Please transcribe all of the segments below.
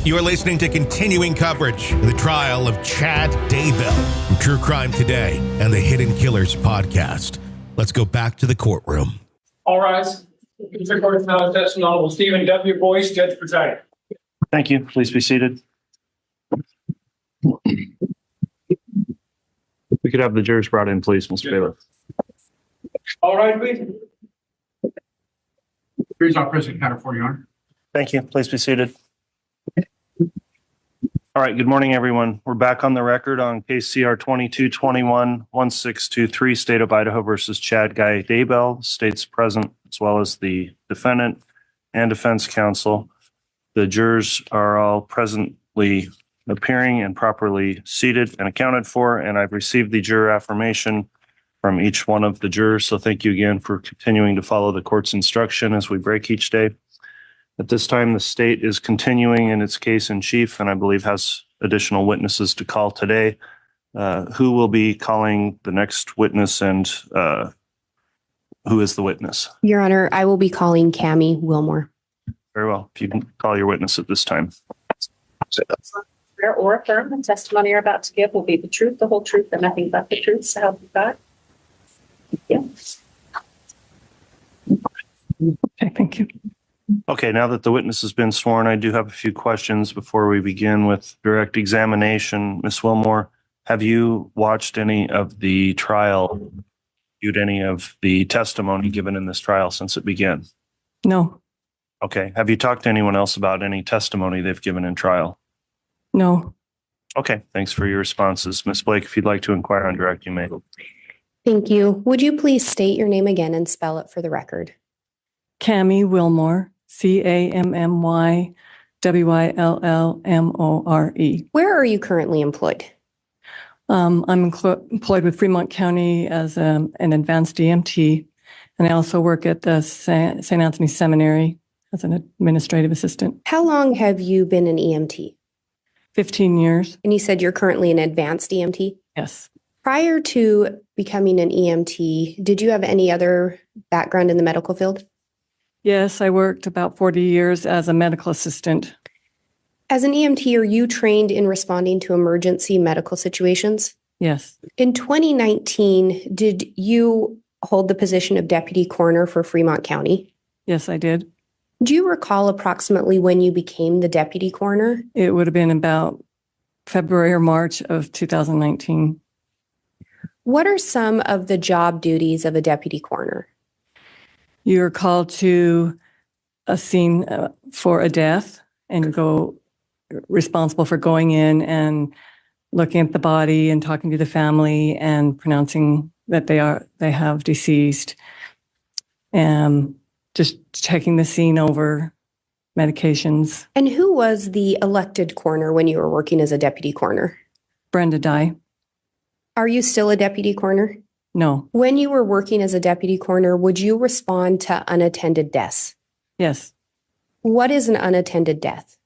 You are listening to continuing coverage of the trial of Chad Daybell from True Crime Today and the Hidden Killers podcast. Let's go back to the courtroom. All rise. The court is now in session. Honorable Stephen W. Boyce, Judge presiding. Thank you. Please be seated. We could have the jurors brought in, please, Mr. Bailiff. All right, please. Here's our President Counter for you, Honor. Thank you. Please be seated. All right. Good morning, everyone. We're back on the record on case CR 2221-1623, State of Idaho versus Chad Guy Daybell. State's present, as well as the defendant and defense counsel. The jurors are all presently appearing and properly seated and accounted for, and I've received the juror affirmation from each one of the jurors. So thank you again for continuing to follow the court's instruction as we break each day. At this time, the state is continuing in its case in chief, and I believe has additional witnesses to call today. Who will be calling the next witness, and who is the witness? Your Honor, I will be calling Tammy Wilmore. Very well. If you can call your witness at this time. Swear or affirm the testimony you're about to give will be the truth, the whole truth, and nothing but the truth. So help you God. Thank you. Okay, thank you. Okay, now that the witness has been sworn, I do have a few questions before we begin with direct examination. Ms. Wilmore, have you watched any of the trial, viewed any of the testimony given in this trial since it began? No, Okay, have you talked to anyone else about any testimony they've given in trial? no. Okay, thanks for your responses. Ms. Blake, if you'd like to inquire on direct, you may. Thank you. Would you please state your name again and spell it for the record? Tammy Wilmore, CammyWillmore. Where are you currently employed? I'm employed with Fremont County as an advanced EMT, and I also work at the St. Anthony Seminary as an administrative assistant. How long have you been an EMT? 15 years. And you said you're currently an advanced EMT? Yes. Prior to becoming an EMT, did you have any other background in the medical field? Yes, I worked about 40 years as a medical assistant. As an EMT, are you trained in responding to emergency medical situations? Yes. In 2019, did you hold the position of deputy coroner for Fremont County? Yes, I did. Do you recall approximately when you became the deputy coroner? It would have been about February or March of 2019. What are some of the job duties of a deputy coroner? You're called to a scene for a death and go responsible for going in and looking at the body and talking to the family and pronouncing that they have deceased, and just checking the scene over, medications. And who was the elected coroner when you were working as a deputy coroner? Brenda Dye. Are you still a deputy coroner? No. When you were working as a deputy coroner, would you respond to unattended deaths? Yes. What is an unattended death?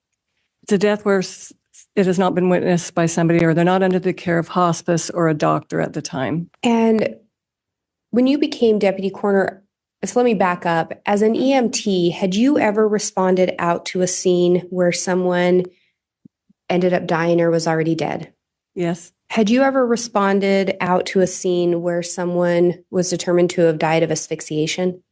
It's a death where it has not been witnessed by somebody, or they're not under the care of hospice or a doctor at the time. And when you became deputy coroner, so let me back up. As an EMT, had you ever responded out to a scene where someone ended up dying or was already dead? Yes. Had you ever responded out to a scene where someone was determined to have died of asphyxiation?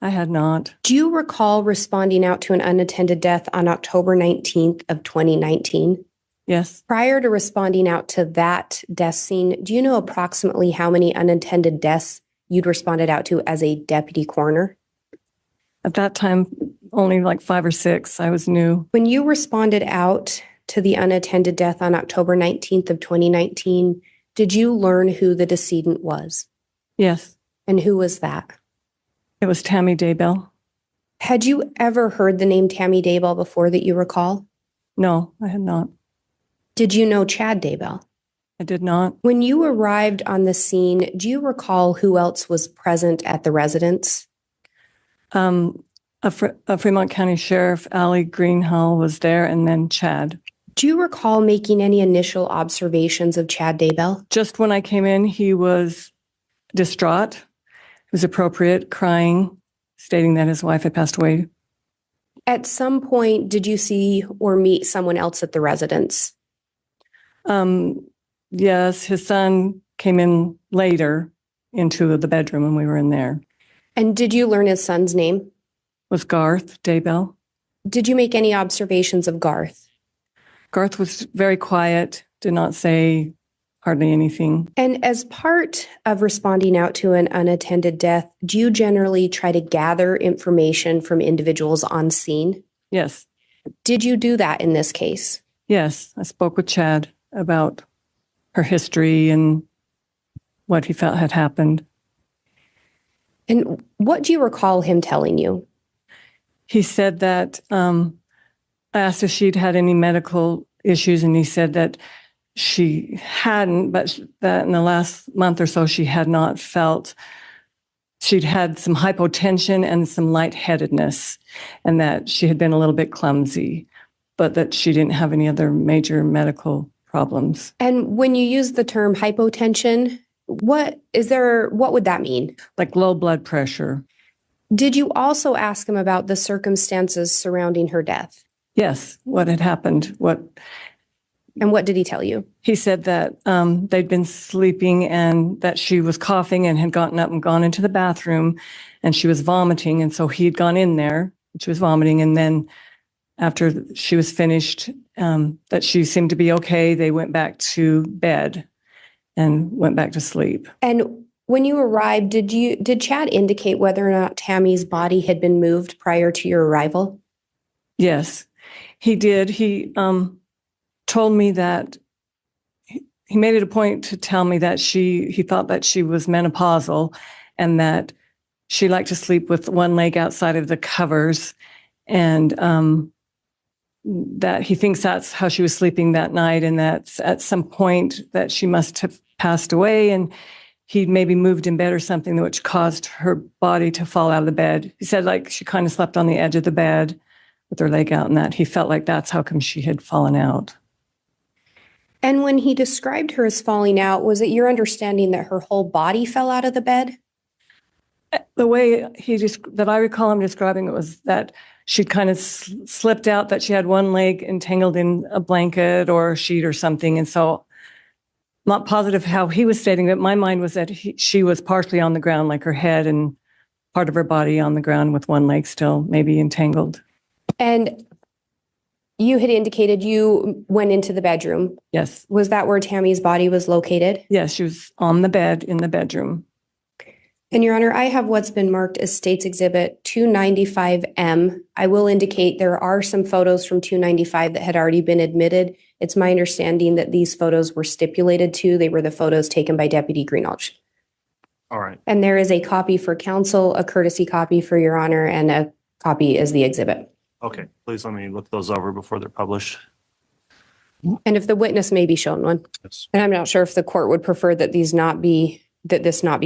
I had not. Do you recall responding out to an unattended death on October 19th of 2019? Yes. Prior to responding out to that death scene, do you know approximately how many unattended deaths you'd responded out to as a deputy coroner? At that time, only like 5 or 6. I was new. When you responded out to the unattended death on October 19th of 2019, did you learn who the decedent was? Yes. And who was that? It was Tammy Daybell. Had you ever heard the name Tammy Daybell before that you recall? No, I had not. Did you know Chad Daybell? I did not. When you arrived on the scene, do you recall who else was present at the residence? A Fremont County Sheriff, Allie Greenhall, was there, and then Chad. Do you recall making any initial observations of Chad Daybell? Just when I came in, he was distraught. It was appropriate, crying, stating that his wife had passed away. At some point, did you see or meet someone else at the residence? Yes, his son came in later into the bedroom when we were in there. And did you learn his son's name? Was Garth Daybell. Did you make any observations of Garth? Garth was very quiet, did not say hardly anything. And as part of responding out to an unattended death, do you generally try to gather information from individuals on scene? Yes. Did you do that in this case? Yes, I spoke with Chad about her history and what he felt had happened. And what do you recall him telling you? He said that I asked if she'd had any medical issues, and he said that she hadn't, but that in the last month or so she had not felt. She'd had some hypotension and some lightheadedness, and that she had been a little bit clumsy, but that she didn't have any other major medical problems. And when you use the term hypotension, what would that mean? Like low blood pressure. Did you also ask him about the circumstances surrounding her death? Yes, what had happened. And what did he tell you? He said that they'd been sleeping and that she was coughing and had gotten up and gone into the bathroom, and she was vomiting. And so he had gone in there, she was vomiting. And then after she was finished, that she seemed to be okay, they went back to bed and went back to sleep. And when you arrived, did Chad indicate whether or not Tammy's body had been moved prior to your arrival? Yes, he did. He told me that he made it a point to tell me that he thought that she was menopausal and that she liked to sleep with one leg outside of the covers, and that he thinks that's how she was sleeping that night, and that at some point that she must have passed away, and he'd maybe moved in bed or something which caused her body to fall out of the bed. He said like she kind of slept on the edge of the bed with her leg out, and that he felt like that's how come she had fallen out. And when he described her as falling out, was it your understanding that her whole body fell out of the bed? The way that I recall him describing it was that she'd kind of slipped out, that she had one leg entangled in a blanket or a sheet or something. And so I'm not positive how he was stating it. My mind was that she was partially on the ground, like her head and part of her body on the ground with one leg still maybe entangled. And you had indicated you went into the bedroom. Yes. Was that where Tammy's body was located? Yes, she was on the bed in the bedroom. And Your Honor, I have what's been marked as State's Exhibit 295M. I will indicate there are some photos from 295 that had already been admitted. It's my understanding that these photos were stipulated to. They were the photos taken by Deputy Greenhalgh. All right. And there is a copy for counsel, a courtesy copy for Your Honor, and a copy is the exhibit. Okay, please let me look those over before they're published. And if the witness may be shown one. Yes. And I'm not sure if the court would prefer that this not be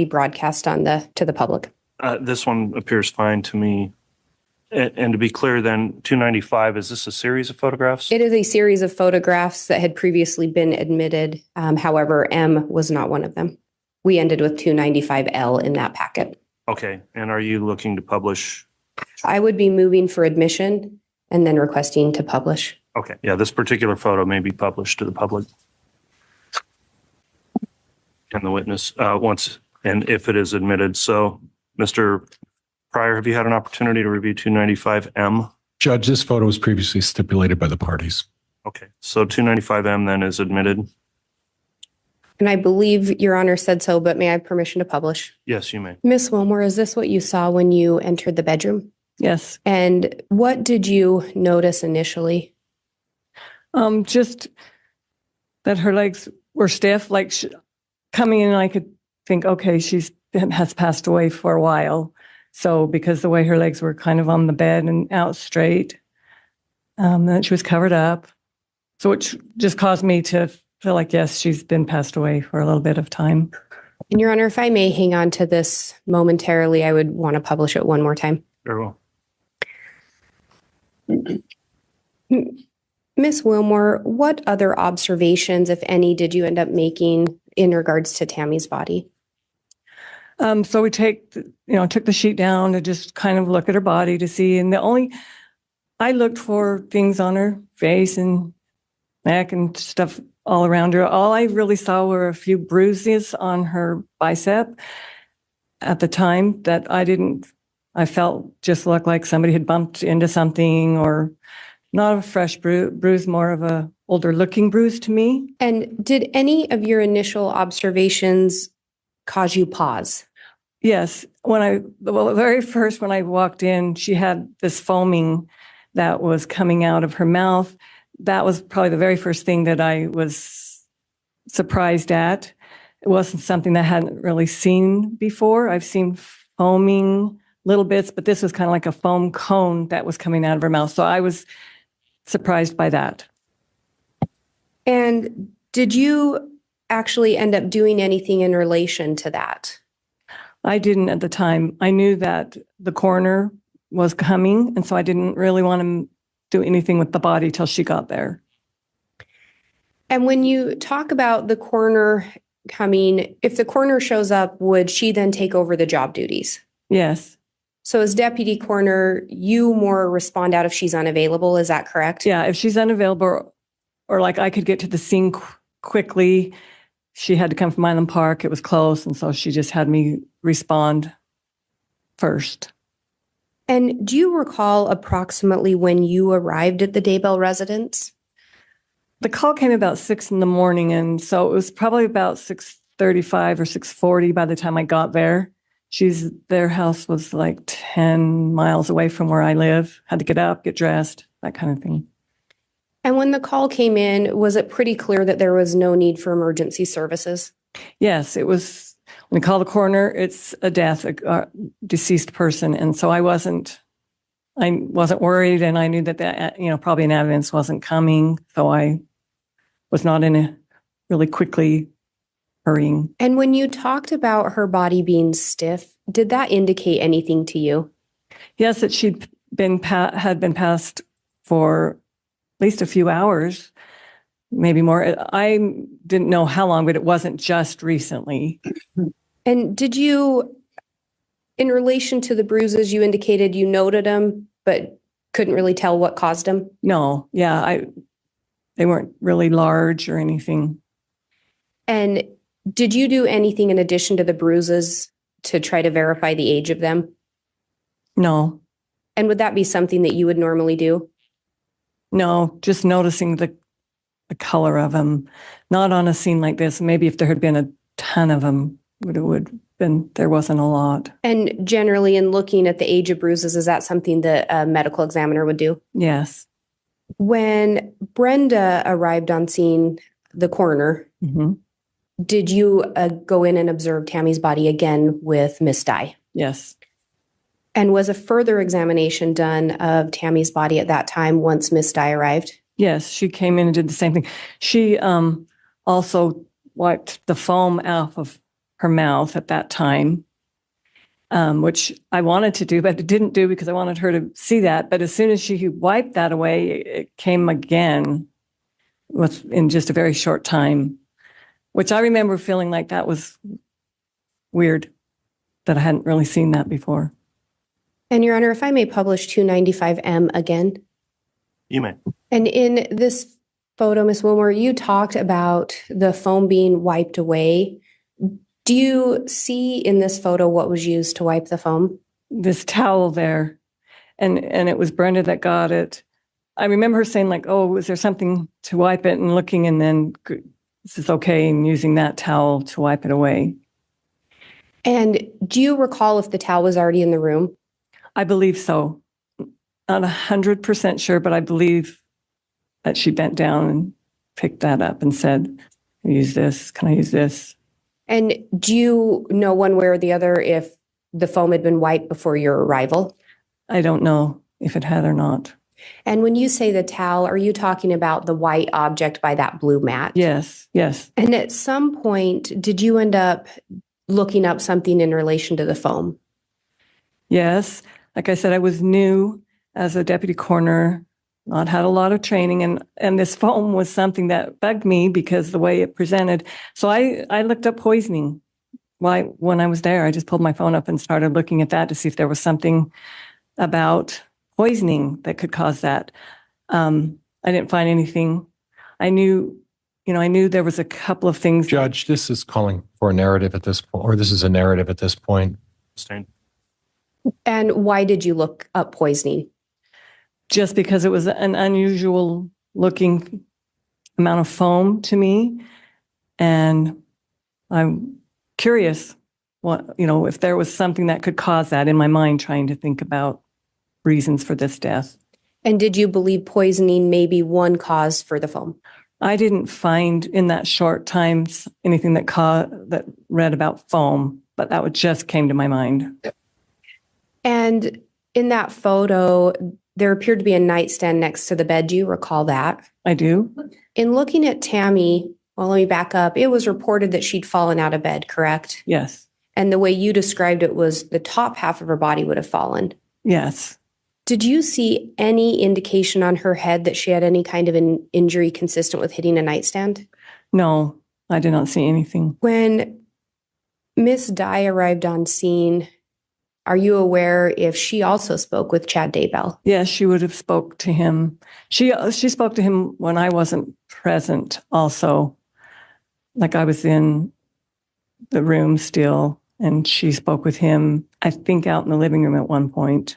broadcast to the public. This one appears fine to me. And to be clear then, 295, is this a series of photographs? It is a series of photographs that had previously been admitted. However, M was not one of them. We ended with 295L in that packet. Okay, and are you looking to publish? I would be moving for admission and then requesting to publish. Okay, yeah, this particular photo may be published to the public. And the witness, once, and if it is admitted. So, Mr. Pryor, have you had an opportunity to review 295M? Judge, this photo was previously stipulated by the parties. Okay, so 295M then is admitted? And I believe Your Honor said so, but may I have permission to publish? Yes, you may. Ms. Wilmore, is this what you saw when you entered the bedroom? Yes. And what did you notice initially? Just that her legs were stiff, like coming in, I could think, okay, has passed away for a while. So because the way her legs were kind of on the bed and out straight, then she was covered up. So it just caused me to feel like, yes, she's been passed away for a little bit of time. And Your Honor, if I may hang on to this momentarily, I would want to publish it one more time. Very well. Ms. Wilmore, what other observations, if any, did you end up making in regards to Tammy's body? So we took the sheet down to just kind of look at her body to see. And the only I looked for things on her face and neck and stuff all around her. All I really saw were a few bruises on her bicep at the time that I felt just looked like somebody had bumped into something, or not a fresh bruise, more of a older looking bruise to me. And did any of your initial observations cause you pause? Yes. The very first, when I walked in, she had this foaming that was coming out of her mouth. That was probably the very first thing that I was surprised at. It wasn't something that I hadn't really seen before. I've seen foaming little bits, but this was kind of like a foam cone that was coming out of her mouth. So I was surprised by that. And did you actually end up doing anything in relation to that? I didn't at the time. I knew that the coroner was coming, and so I didn't really want to do anything with the body till she got there. And when you talk about the coroner coming, if the coroner shows up, would she then take over the job duties? Yes. So as deputy coroner, you more respond out if she's unavailable. Is that correct? Yeah. If she's unavailable, or like I could get to the scene quickly, she had to come from Island Park. It was close. And so she just had me respond first. And do you recall approximately when you arrived at the Daybell residence? The call came about 6 a.m. And so it was probably about 6:35 or 6:40 by the time I got there. Their house was like 10 miles away from where I live. Had to get up, get dressed, that kind of thing. And when the call came in, was it pretty clear that there was no need for emergency services? Yes, it was. When we call the coroner, it's a death, a deceased person. And so I wasn't worried, and I knew that probably an ambulance wasn't coming. So I was not in a really quickly hurrying. And when you talked about her body being stiff, did that indicate anything to you? Yes, that had been passed for at least a few hours, maybe more. I didn't know how long, but it wasn't just recently. And did you, in relation to the bruises, you indicated you noted them, but couldn't really tell what caused them? No, yeah, they weren't really large or anything. And did you do anything in addition to the bruises to try to verify the age of them? No. And would that be something that you would normally do? No, just noticing the color of them. Not on a scene like this. Maybe if there had been a ton of them, there wasn't a lot. And generally, in looking at the age of bruises, is that something that a medical examiner would do? Yes. When Brenda arrived on scene, the coroner, did you go in and observe Tammy's body again with Miss Dye? Yes. And was a further examination done of Tammy's body at that time once Miss Dye arrived? Yes, she came in and did the same thing. She also wiped the foam off of her mouth at that time, which I wanted to do, but it didn't do because I wanted her to see that. But as soon as she wiped that away, it came again in just a very short time, which I remember feeling like that was weird, that I hadn't really seen that before. And Your Honor, if I may publish 295M again. You may. And in this photo, Ms. Wilmore, you talked about the foam being wiped away. Do you see in this photo what was used to wipe the foam? This towel there. And it was Brenda that got it. I remember her saying like, oh, was there something to wipe it? And looking, and then this is okay, and using that towel to wipe it away. And do you recall if the towel was already in the room? I believe so. Not 100% sure, but I believe that she bent down and picked that up and said, can I use this? Can I use this? And do you know one way or the other if the foam had been wiped before your arrival? I don't know if it had or not. And when you say the towel, are you talking about the white object by that blue mat? Yes, yes. And at some point, did you end up looking up something in relation to the foam? Yes. Like I said, I was new as a deputy coroner, not had a lot of training, and this foam was something that bugged me because the way it presented. So I looked up poisoning. When I was there, I just pulled my phone up and started looking at that to see if there was something about poisoning that could cause that. I didn't find anything. I knew there was a couple of things. Judge, this is calling for a narrative at this point, or this is a narrative at this point. Abstain. And why did you look up poisoning? Just because it was an unusual looking amount of foam to me. And I'm curious if there was something that could cause that in my mind, trying to think about reasons for this death. And did you believe poisoning may be one cause for the foam? I didn't find in that short time anything that read about foam, but that just came to my mind. And in that photo, there appeared to be a nightstand next to the bed. Do you recall that? I do. In looking at Tammy, well, let me back up. It was reported that she'd fallen out of bed, correct? Yes. And the way you described it was the top half of her body would have fallen. Yes. Did you see any indication on her head that she had any kind of an injury consistent with hitting a nightstand? No, I did not see anything. When Miss Dye arrived on scene, are you aware if she also spoke with Chad Daybell? Yes, she would have spoke to him. She spoke to him when I wasn't present also. Like I was in the room still, and she spoke with him, I think, out in the living room at one point.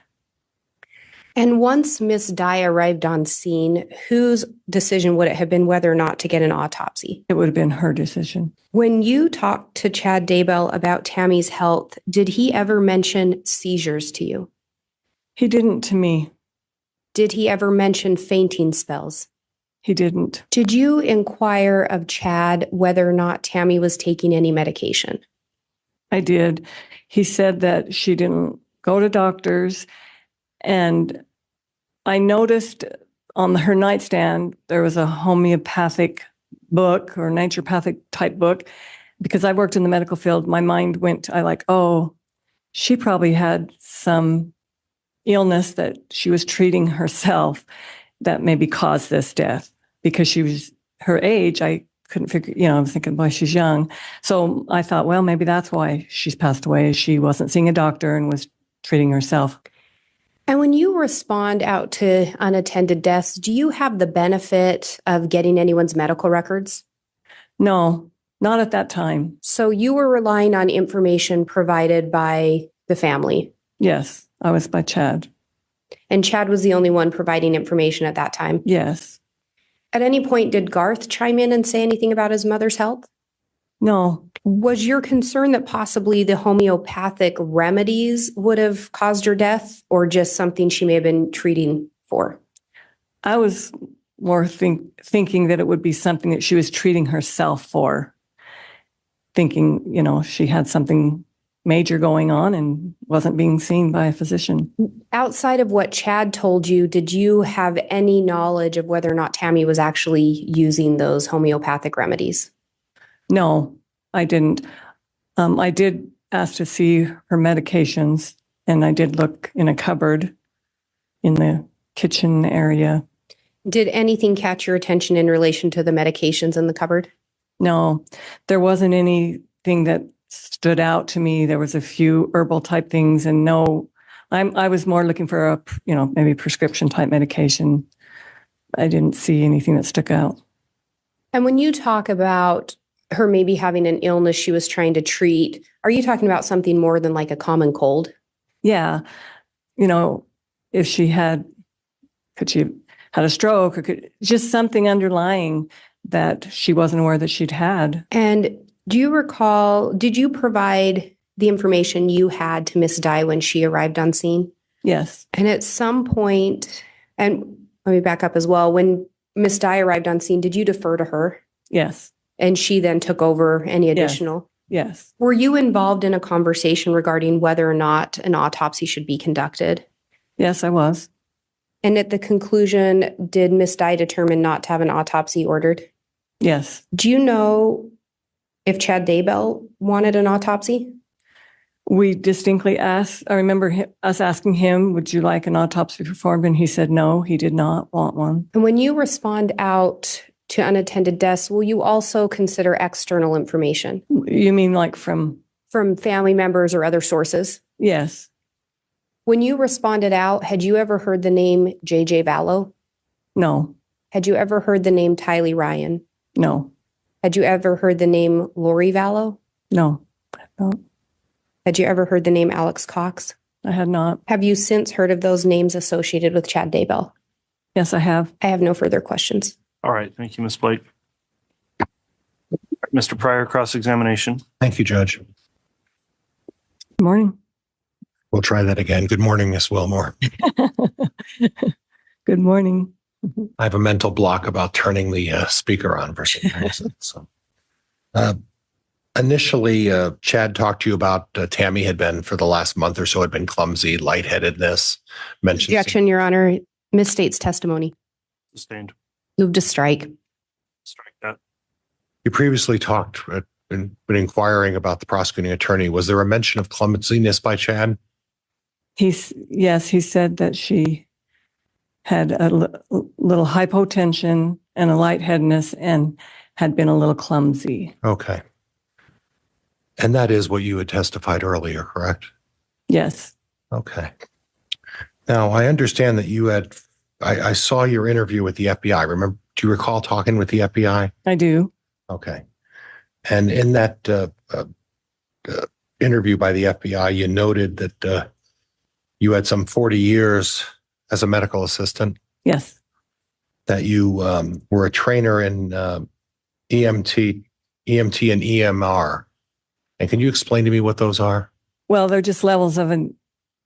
And once Miss Dye arrived on scene, whose decision would it have been whether or not to get an autopsy? It would have been her decision. When you talked to Chad Daybell about Tammy's health, did he ever mention seizures to you? He didn't to me. Did he ever mention fainting spells? He didn't. Did you inquire of Chad whether or not Tammy was taking any medication? I did. He said that she didn't go to doctors. And I noticed on her nightstand, there was a homeopathic book or naturopathic type book. Because I worked in the medical field, my mind went to, she probably had some illness that she was treating herself that maybe caused this death. Because she was her age, I couldn't figure, I was thinking, boy, she's young. So I thought, well, maybe that's why she's passed away. She wasn't seeing a doctor and was treating herself. And when you respond out to unattended deaths, do you have the benefit of getting anyone's medical records? No, not at that time. So you were relying on information provided by the family? Yes, I was by Chad. And Chad was the only one providing information at that time? Yes. At any point, did Garth chime in and say anything about his mother's health? No. Was your concern that possibly the homeopathic remedies would have caused her death, or just something she may have been treating for? I was more thinking that it would be something that she was treating herself for, thinking, she had something major going on and wasn't being seen by a physician. Outside of what Chad told you, did you have any knowledge of whether or not Tammy was actually using those homeopathic remedies? No, I didn't. I did ask to see her medications, and I did look in a cupboard in the kitchen area. Did anything catch your attention in relation to the medications in the cupboard? No, there wasn't anything that stood out to me. There was a few herbal type things, and no, I was more looking for a, maybe prescription type medication. I didn't see anything that stuck out. And when you talk about her maybe having an illness she was trying to treat, are you talking about something more than like a common cold? Yeah. If she could she have had a stroke, or just something underlying that she wasn't aware that she'd had. And do you recall, did you provide the information you had to Miss Dye when she arrived on scene? Yes. And at some point, and let me back up as well, when Miss Dye arrived on scene, did you defer to her? Yes. And she then took over any additional? Yes. Were you involved in a conversation regarding whether or not an autopsy should be conducted? Yes, I was. And at the conclusion, did Miss Dye determine not to have an autopsy ordered? Yes. Do you know if Chad Daybell wanted an autopsy? We distinctly asked, I remember us asking him, would you like an autopsy performed? And he said, no, he did not want one. And when you respond out to unattended deaths, will you also consider external information? You mean like from family members or other sources? Yes. When you responded out, had you ever heard the name J.J. Vallow? No, Had you ever heard the name Tylee Ryan? no, Had you ever heard the name Lori Vallow? no, no, Had you ever heard the name Alex Cox? I had not. Have you since heard of those names associated with Chad Daybell? Yes, I have. I have no further questions. All right. Thank you, Ms. Blake. Mr. Pryor, cross-examination. Thank you, Judge. Good morning. We'll try that again. Good morning, Miss Wilmore. Good morning. I have a mental block about turning the speaker on for some reason. So, initially, Chad talked to you about Tammy had been, for the last month or so, had been clumsy, lightheadedness. Mentioned Objection, Your Honor. Misstates testimony. Sustained. Move to strike. Strike that. You previously talked and been inquiring about the prosecuting attorney. Was there a mention of clumsiness by Chad? Yes, he said that she had a little hypotension and a lightheadedness and had been a little clumsy. Okay. And that is what you had testified earlier, correct? Yes. Okay. Now, I understand that you had, I saw your interview with the FBI. Do you recall talking with the FBI? I do. Okay. And in that interview by the FBI, you noted that you had some 40 years as a medical assistant, Yes. that you were a trainer in EMT and EMR. And can you explain to me what those are? Well, they're just levels of in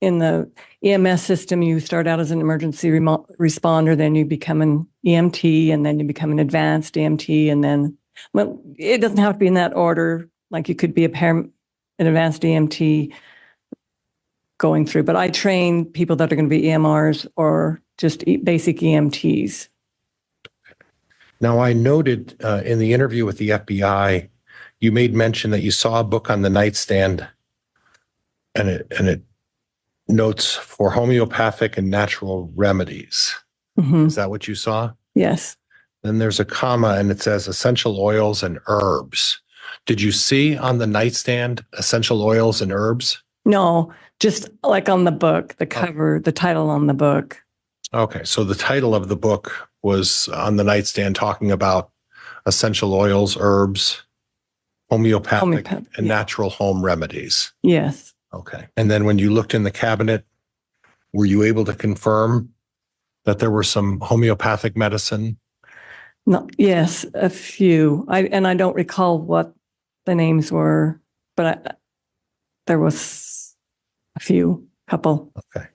the EMS system. You start out as an emergency responder, then you become an EMT, and then you become an advanced EMT, and then, well, it doesn't have to be in that order. Like you could be an advanced EMT going through, but I train people that are going to be EMRs or just basic EMTs. Now, I noted in the interview with the FBI, you made mention that you saw a book on the nightstand, and it notes for homeopathic and natural remedies. Mhm. Is that what you saw? Yes. Then there's a comma and it says essential oils and herbs. Did you see on the nightstand essential oils and herbs? No, just like on the book, the cover, the title on the book. Okay, so the title of the book was on the nightstand talking about essential oils, herbs, homeopathic and yeah. natural home remedies. Yes. Okay. And then when you looked in the cabinet, were you able to confirm that there were some homeopathic medicine? No, yes, a few. I don't recall what the names were, but there was a couple. Okay.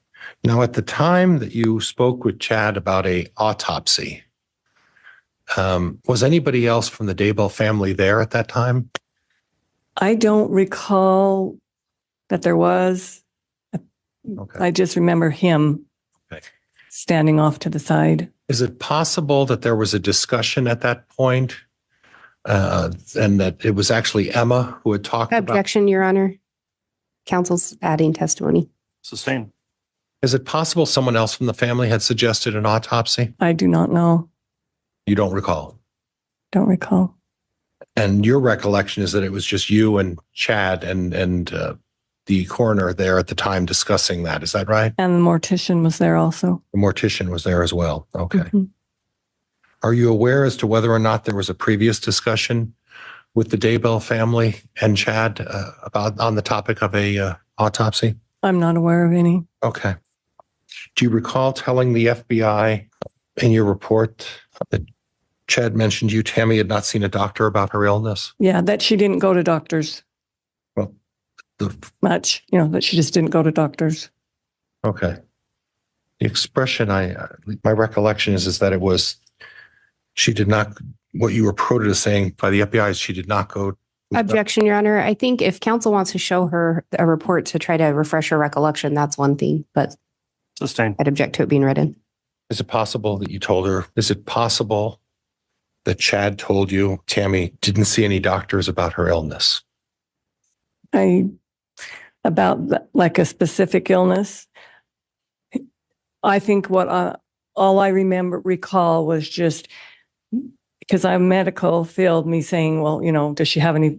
Now, at the time that you spoke with Chad about a autopsy, was anybody else from the Daybell family there at that time? I don't recall that there was. Okay. I just remember him standing off to the side. Is it possible that there was a discussion at that point, and that it was actually Emma who had talked about? Objection, Your Honor. Counsel's adding testimony. Sustained. Is it possible someone else from the family had suggested an autopsy? I do not know. You don't recall? Don't recall. And your recollection is that it was just you and Chad and the coroner there at the time discussing that. Is that right? And the mortician was there also. The mortician was there as well. Okay. Mhm. Are you aware as to whether or not there was a previous discussion with the Daybell family and Chad about on the topic of a autopsy? I'm not aware of any. Okay. Do you recall telling the FBI in your report that Chad mentioned Tammy had not seen a doctor about her illness? Yeah, that she didn't go to doctors Well, much, that she just didn't go to doctors. okay. The expression my recollection is that it was, she did not, what you were quoted as saying by the FBI is she did not go. Objection, Your Honor. I think if counsel wants to show her a report to try to refresh her recollection, that's one thing, but Sustained. I'd object to it being written. Is it possible that you told her, is it possible that Chad told you Tammy didn't see any doctors about her illness? Like a specific illness. I think all I recall was just because I'm medical field, me saying, well, does she have any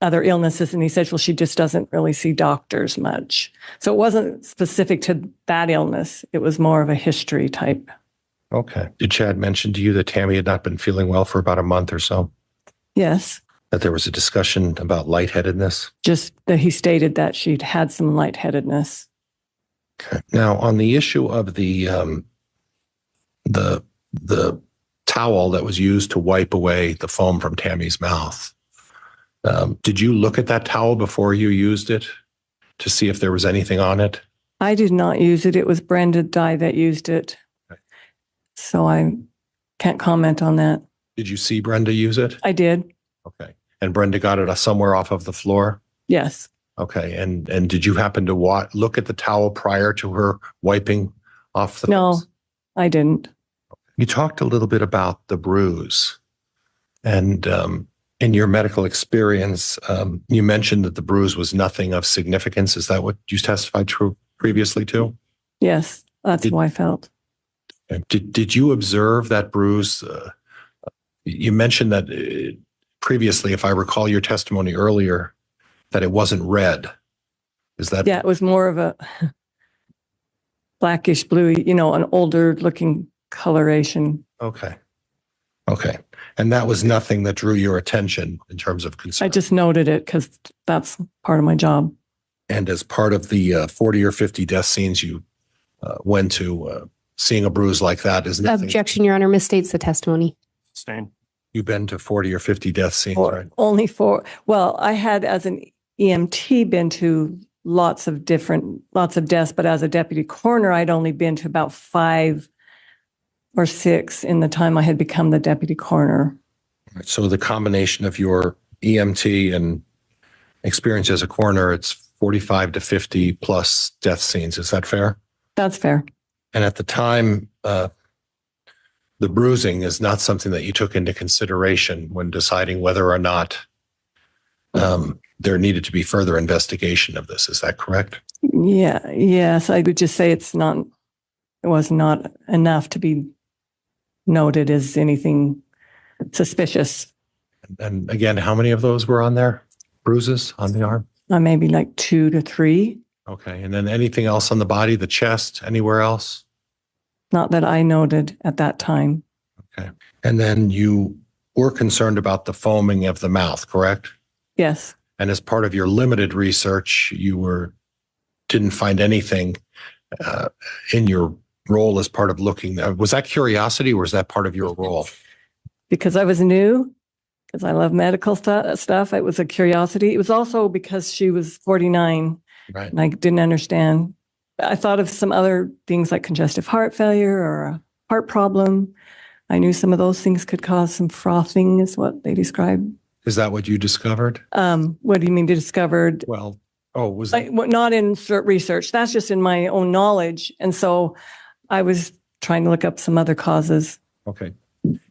other illnesses. And he said, well, she just doesn't really see doctors much. So it wasn't specific to that illness. It was more of a history type. Okay. Did Chad mention to you that Tammy had not been feeling well for about a month or so? Yes. That there was a discussion about lightheadedness? Just that he stated that she'd had some lightheadedness. Okay. Now, on the issue of the towel that was used to wipe away the foam from Tammy's mouth, did you look at that towel before you used it to see if there was anything on it? I did not use it. It was Brenda Dye that used it. Okay. So I can't comment on that. Did you see Brenda use it? I did. Okay. And Brenda got it somewhere off of the floor? Yes. Okay. And did you happen to look at the towel prior to her wiping off the No, face? I didn't. You talked a little bit about the bruise. And in your medical experience, you mentioned that the bruise was nothing of significance. Is that what you testified previously to? Yes, that's how I felt. Did you observe that bruise? You mentioned that previously, if I recall your testimony earlier, that it wasn't red. Is that? Yeah, it was more of a blackish blue, an older looking coloration. Okay. Okay. And that was nothing that drew your attention in terms of concern. I just noted it because that's part of my job. And as part of the 40 or 50 death scenes you went to, seeing a bruise like that is nothing. Objection, Your Honor, misstates the testimony. Sustained. You've been to 40 or 50 death scenes, right? Only four. Well, I had as an EMT been to lots of deaths, but as a deputy coroner, I'd only been to about 5 or 6 in the time I had become the deputy coroner. So the combination of your EMT and experience as a coroner, it's 45 to 50 plus death scenes. Is that fair? That's fair. And at the time, the bruising is not something that you took into consideration when deciding whether or not there needed to be further investigation of this. Is that correct? Yeah. Yes. I would just say it was not enough to be noted as anything suspicious. And again, how many of those were on there? Bruises on the arm? Maybe like 2 to 3. Okay. And then anything else on the body, the chest, anywhere else? Not that I noted at that time. Okay. And then you were concerned about the foaming of the mouth, correct? Yes. And as part of your limited research, you didn't find anything in your role as part of looking. Was that curiosity or was that part of your role? Because I was new, because I love medical stuff. It was a curiosity. It was also because she was 49 Right. and I didn't understand. I thought of some other things like congestive heart failure or a heart problem. I knew some of those things could cause some frothing is what they described. Is that what you discovered? What do you mean discovered? Well, was Not in research. That's just in my own knowledge. And so I was trying to look up some other causes. okay.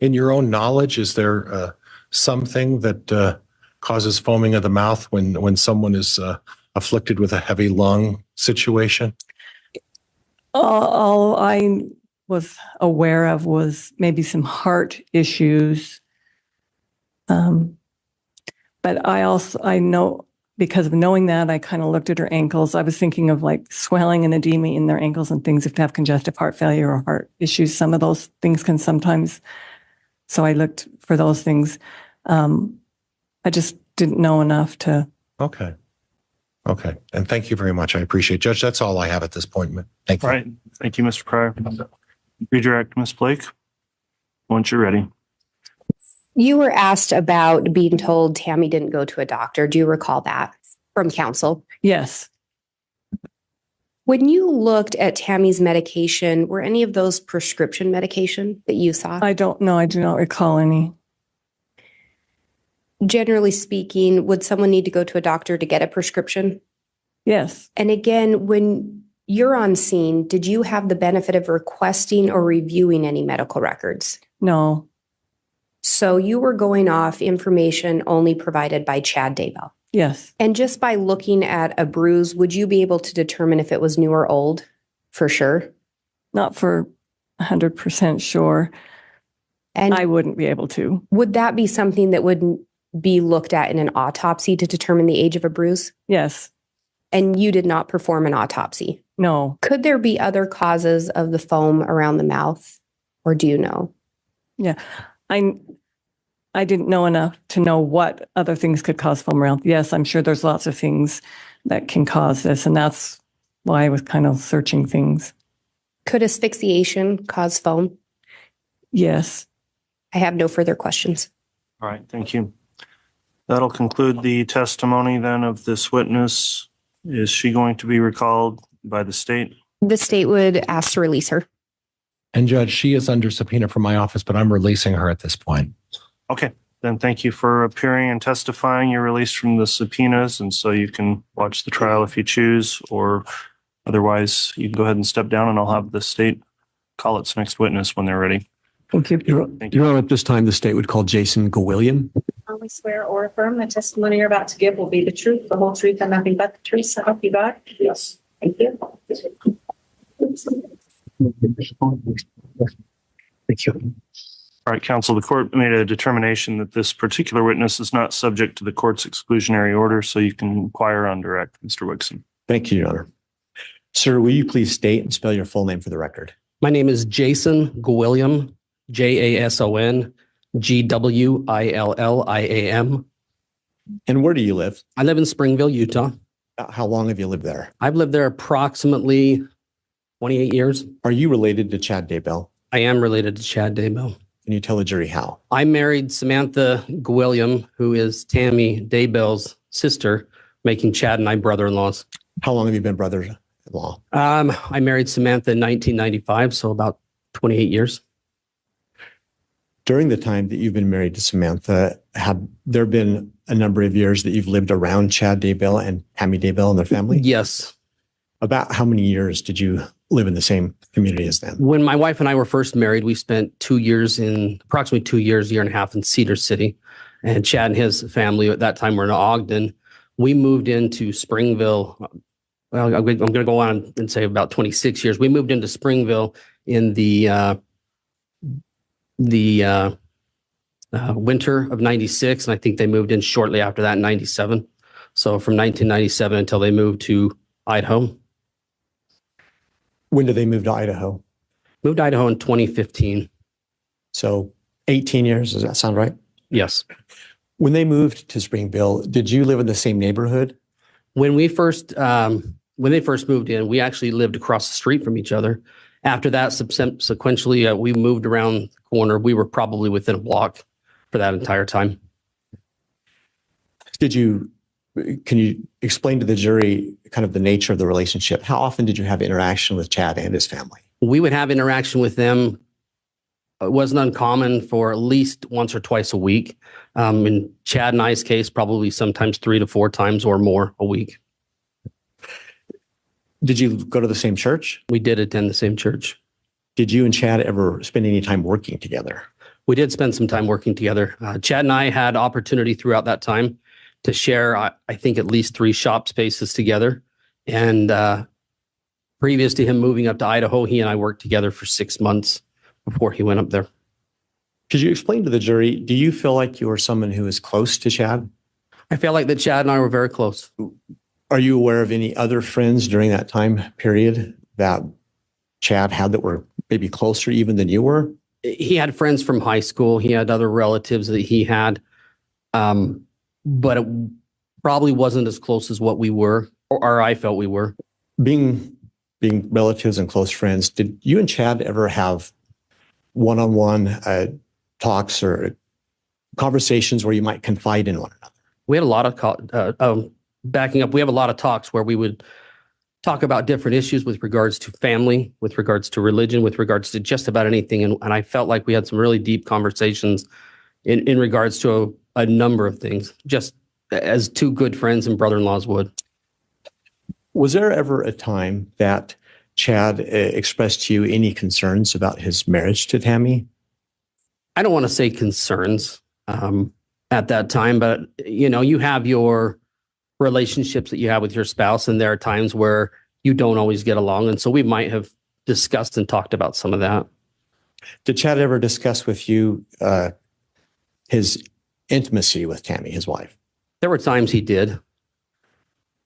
In your own knowledge, is there something that causes foaming of the mouth when someone is afflicted with a heavy lung situation? All I was aware of was maybe some heart issues. But I know, because of knowing that, I kind of looked at her ankles. I was thinking of like swelling and edema in their ankles and things if they have congestive heart failure or heart issues. Some of those things can sometimes. So I looked for those things. I just didn't know enough to. Okay. Okay. And thank you very much. I appreciate it. Judge, that's all I have at this point. Thank you. All right. Thank you, Mr. Pryor. Redirect, Ms. Blake, once you're ready. You were asked about being told Tammy didn't go to a doctor. Do you recall that from counsel? Yes. When you looked at Tammy's medication, were any of those prescription medication that you saw? I don't know. I do not recall any. Generally speaking, would someone need to go to a doctor to get a prescription? Yes. And again, when you're on scene, did you have the benefit of requesting or reviewing any medical records? No. So you were going off information only provided by Chad Daybell. Yes. And just by looking at a bruise, would you be able to determine if it was new or old for sure? Not for 100% sure. And I wouldn't be able to. would that be something that would be looked at in an autopsy to determine the age of a bruise? Yes. And you did not perform an autopsy. No. Could there be other causes of the foam around the mouth, or do you know? Yeah. I didn't know enough to know what other things could cause foam around. Yes, I'm sure there's lots of things that can cause this, and that's why I was kind of searching things. Could asphyxiation cause foam? Yes. I have no further questions. All right, thank you. That'll conclude the testimony then of this witness. Is she going to be recalled by the state? The state would ask to release her. And Judge, she is under subpoena from my office, but I'm releasing her at this point. Okay, then thank you for appearing and testifying. You're released from the subpoenas, and so you can watch the trial if you choose, or otherwise you can go ahead and step down, and I'll have the state call its next witness when they're ready. Thank you. Thank you. Your Honor, at this time, the state would call Jason Gawilliam. I swear or affirm the testimony you're about to give will be the truth, the whole truth, and nothing but the truth. So help you God. Yes. Thank you. Thank you. All right, counsel, the court made a determination that this particular witness is not subject to the court's exclusionary order, so you can inquire on direct, Mr. Wixon. Thank you, Your Honor. Sir, will you please state and spell your full name for the record? My name is Jason Gwilliam, Jason Gwilliam. And where do you live? I live in Springville, Utah. How long have you lived there? I've lived there approximately 28 years. Are you related to Chad Daybell? I am related to Chad Daybell. Can you tell the jury how? I married Samantha Gwilliam, who is Tammy Daybell's sister, making Chad and I brother-in-laws. How long have you been brother-in-law? I married Samantha in 1995, so about 28 years. During the time that you've been married to Samantha, have there been a number of years that you've lived around Chad Daybell and Tammy Daybell and their family? Yes. About how many years did you live in the same community as them? When my wife and I were first married, we spent approximately 2 years, year and a half in Cedar City. And Chad and his family at that time were in Ogden. We moved into Springville. Well, I'm going to go on and say about 26 years. We moved into Springville in the winter of 96. And I think they moved in shortly after that in 97. So from 1997 until they moved to Idaho. When did they move to Idaho? Moved to Idaho in 2015. So 18 years, does that sound right? Yes. When they moved to Springville, did you live in the same neighborhood? When they first moved in, we actually lived across the street from each other. After that, sequentially, we moved around the corner. We were probably within a block for that entire time. Can you explain to the jury kind of the nature of the relationship? How often did you have interaction with Chad and his family? We would have interaction with them. It wasn't uncommon for at least once or twice a week. In Chad and I's case, probably sometimes 3 to 4 times or more a week. Did you go to the same church? We did attend the same church. Did you and Chad ever spend any time working together? We did spend some time working together. Chad and I had opportunity throughout that time to share, I think, at least 3 shop spaces together. And previous to him moving up to Idaho, he and I worked together for 6 months before he went up there. Could you explain to the jury, do you feel like you are someone who is close to Chad? I feel like that Chad and I were very close. Are you aware of any other friends during that time period that Chad had that were maybe closer even than you were? He had friends from high school. He had other relatives that he had. But it probably wasn't as close as what we were, or I felt we were. Being relatives and close friends, did you and Chad ever have one-on-one talks or conversations where you might confide in one another? We had a lot of backing up. We have a lot of talks where we would talk about different issues with regards to family, with regards to religion, with regards to just about anything. And I felt like we had some really deep conversations in regards to a number of things, just as 2 good friends and brother-in-laws would. Was there ever a time that Chad expressed to you any concerns about his marriage to Tammy? I don't want to say concerns at that time, but you have your relationships that you have with your spouse, and there are times where you don't always get along. And so we might have discussed and talked about some of that. Did Chad ever discuss with you his intimacy with Tammy, his wife? There were times he did.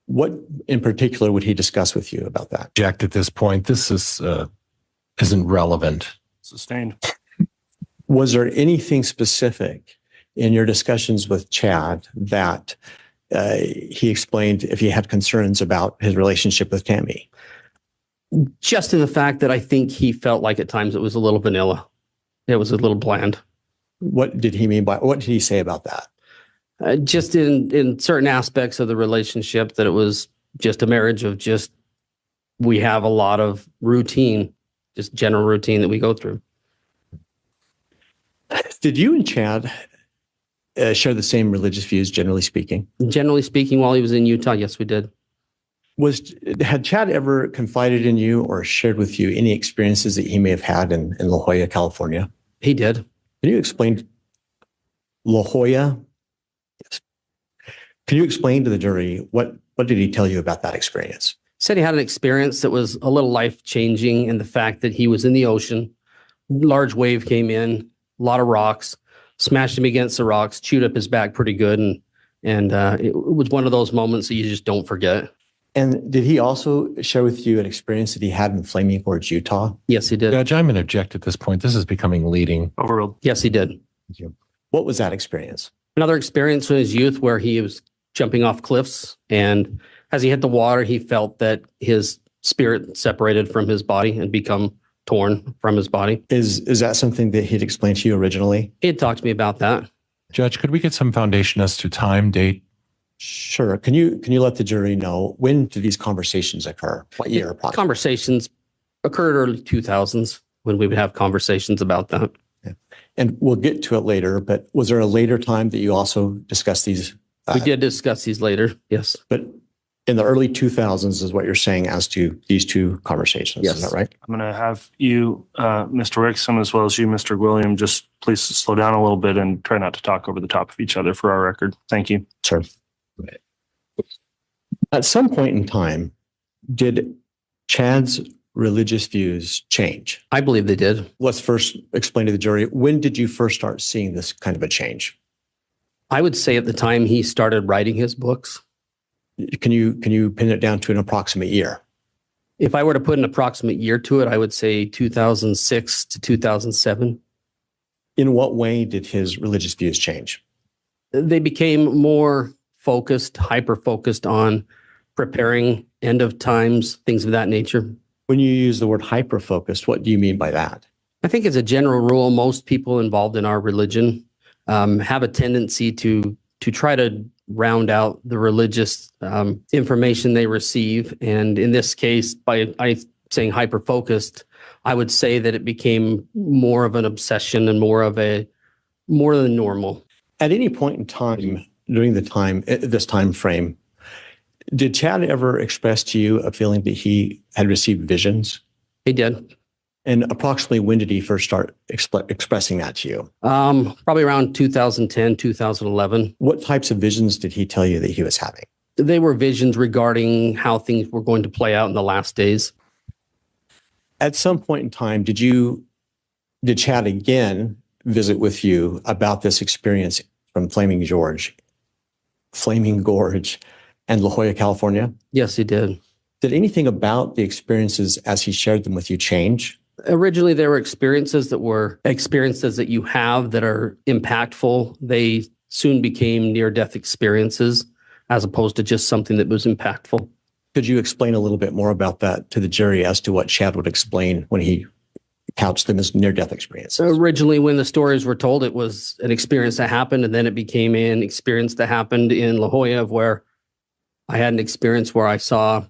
What in particular would he discuss with you about that? Object at this point. This isn't relevant. Sustained. Was there anything specific in your discussions with Chad that he explained if he had concerns about his relationship with Tammy? Just in the fact that I think he felt like at times it was a little vanilla. It was a little bland. What did he mean by, what did he say about that? Just in certain aspects of the relationship, that it was just a marriage of just, we have a lot of routine, just general routine that we go through. Did you and Chad share the same religious views, generally speaking? Generally speaking, while he was in Utah, yes, we did. Had Chad ever confided in you or shared with you any experiences that he may have had in La Jolla, California? He did. Can you explain La Jolla? Yes. Can you explain to the jury what did he tell you about that experience? Said he had an experience that was a little life-changing in the fact that he was in the ocean, large wave came in, a lot of rocks, smashed him against the rocks, chewed up his back pretty good, and it was one of those moments that you just don't forget. And did he also share with you an experience that he had in Flaming Gorge, Utah? Yes, he did. Judge, I'm going to object at this point. This is becoming leading. Overruled. Yes, he did. What was that experience? Another experience in his youth where he was jumping off cliffs, and as he hit the water, he felt that his spirit separated from his body and become torn from his body. Is that something that he'd explained to you originally? He had talked to me about that. Judge, could we get some foundation as to time, date? Sure. Can you let the jury know, when did these conversations occur? What year approximately? Conversations occurred early 2000s when we would have conversations about that. Yeah. And we'll get to it later, but was there a later time that you also discussed these? We did discuss these later, yes. But in the early 2000s is what you're saying as to these two conversations, Yes. is that right? I'm going to have you, Mr. Rickson, as well as you, Mr. William, just please slow down a little bit and try not to talk over the top of each other for our record. Thank you. Sure. At some point in time, did Chad's religious views change? I believe they did. Let's first explain to the jury, when did you first start seeing this kind of a change? I would say at the time he started writing his books. Can you pin it down to an approximate year? If I were to put an approximate year to it, I would say 2006 to 2007. In what way did his religious views change? They became more focused, hyper-focused on preparing end of times, things of that nature. When you use the word hyper-focused, what do you mean by that? I think as a general rule, most people involved in our religion have a tendency to try to round out the religious information they receive. And in this case, by saying hyper-focused, I would say that it became more of an obsession and more than normal. At any point in time, during this time frame, did Chad ever express to you a feeling that he had received visions? He did. And approximately when did he first start expressing that to you? Probably around 2010, 2011. What types of visions did he tell you that he was having? They were visions regarding how things were going to play out in the last days. At some point in time, did Chad again visit with you about this experience from Flaming Gorge and La Jolla, California? Yes, he did. Did anything about the experiences as he shared them with you change? Originally, there were experiences that you have that are impactful. They soon became near-death experiences as opposed to just something that was impactful. Could you explain a little bit more about that to the jury as to what Chad would explain when he couched them as near-death experiences? Originally, when the stories were told, it was an experience that happened, and then it became an experience that happened in La Jolla, where I had an experience where I saw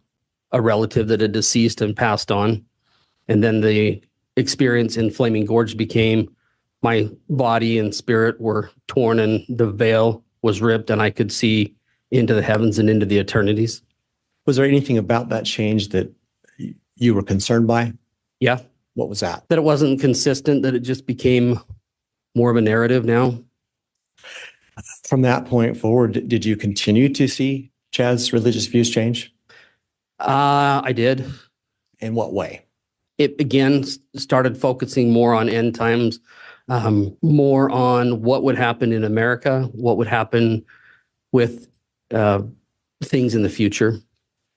a relative that had deceased and passed on. And then the experience in Flaming Gorge became my body and spirit were torn and the veil was ripped and I could see into the heavens and into the eternities. Was there anything about that change that you were concerned by? Yeah. What was that? That it wasn't consistent, that it just became more of a narrative now. From that point forward, did you continue to see Chad's religious views change? I did. In what way? It again started focusing more on end times, more on what would happen in America, what would happen with things in the future.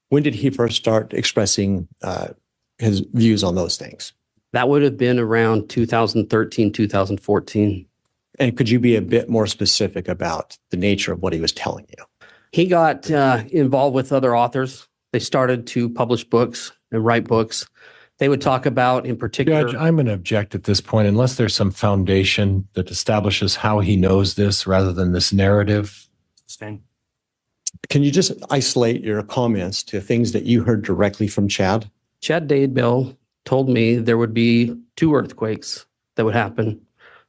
When did he first start expressing his views on those things? That would have been around 2013, 2014. And could you be a bit more specific about the nature of what he was telling you? He got involved with other authors. They started to publish books and write books. They would talk about, in particular... Judge, I'm going to object at this point, unless there's some foundation that establishes how he knows this rather than this narrative. Sustain. Can you just isolate your comments to things that you heard directly from Chad? Chad Daybell told me there would be 2 earthquakes that would happen.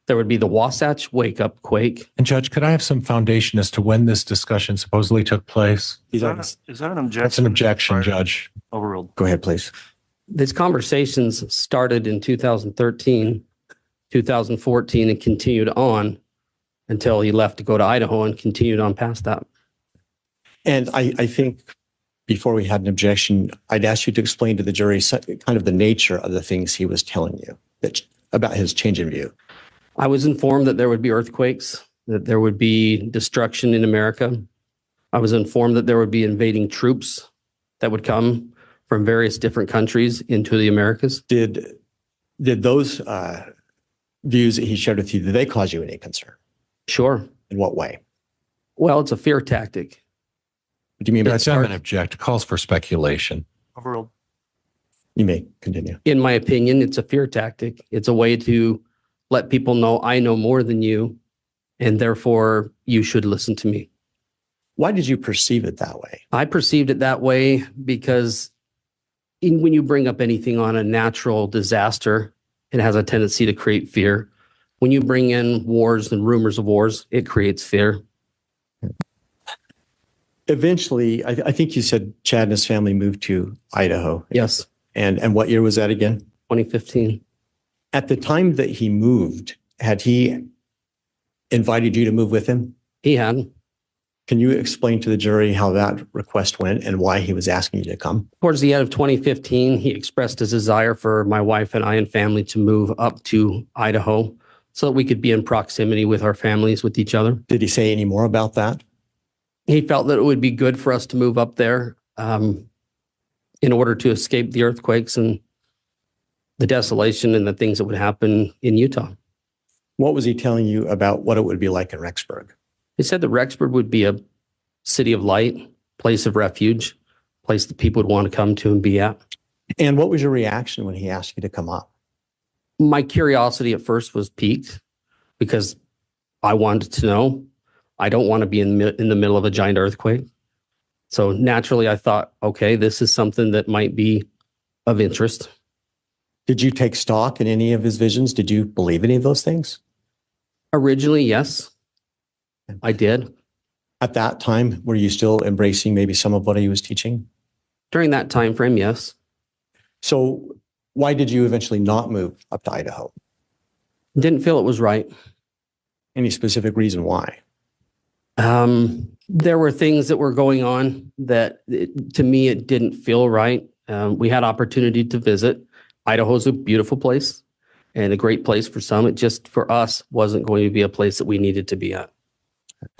There would be the Wasatch wake-up quake. And Judge, could I have some foundation as to when this discussion supposedly took place? Is that an objection? That's an objection, Judge. Overruled. Go ahead, please. These conversations started in 2013, 2014, and continued on until he left to go to Idaho and continued on past that. And I think before we had an objection, I'd ask you to explain to the jury kind of the nature of the things he was telling you about his change in view. I was informed that there would be earthquakes, that there would be destruction in America. I was informed that there would be invading troops that would come from various different countries into the Americas. Did those views that he shared with you, did they cause you any concern? Sure. In what way? Well, it's a fear tactic. What do you mean by Judge, I'm going to object. It calls for speculation. Overruled. You may continue. In my opinion, it's a fear tactic. It's a way to let people know I know more than you, and therefore you should listen to me. Why did you perceive it that way? I perceived it that way because when you bring up anything on a natural disaster, it has a tendency to create fear. When you bring in wars and rumors of wars, it creates fear. Eventually, I think you said Chad and his family moved to Idaho. Yes. And what year was that again? 2015. At the time that he moved, had he invited you to move with him? He had. Can you explain to the jury how that request went and why he was asking you to come? Towards the end of 2015, he expressed his desire for my wife and I and family to move up to Idaho so that we could be in proximity with our families, with each other. Did he say any more about that? He felt that it would be good for us to move up there in order to escape the earthquakes and the desolation and the things that would happen in Utah. What was he telling you about what it would be like in Rexburg? He said that Rexburg would be a city of light, place of refuge, place that people would want to come to and be at. And what was your reaction when he asked you to come up? My curiosity at first was piqued because I wanted to know. I don't want to be in the middle of a giant earthquake. So naturally, I thought, okay, this is something that might be of interest. Did you take stock in any of his visions? Did you believe any of those things? Originally, yes, I did. At that time, were you still embracing maybe some of what he was teaching? During that time frame, yes. So why did you eventually not move up to Idaho? Didn't feel it was right. Any specific reason why? There were things that were going on that to me, it didn't feel right. We had opportunity to visit. Idaho's a beautiful place and a great place for some. It just, for us, wasn't going to be a place that we needed to be at.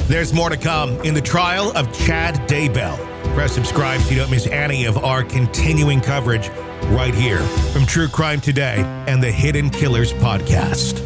There's more to come in the trial of Chad Daybell. Press subscribe so you don't miss any of our continuing coverage right here from True Crime Today and the Hidden Killers podcast.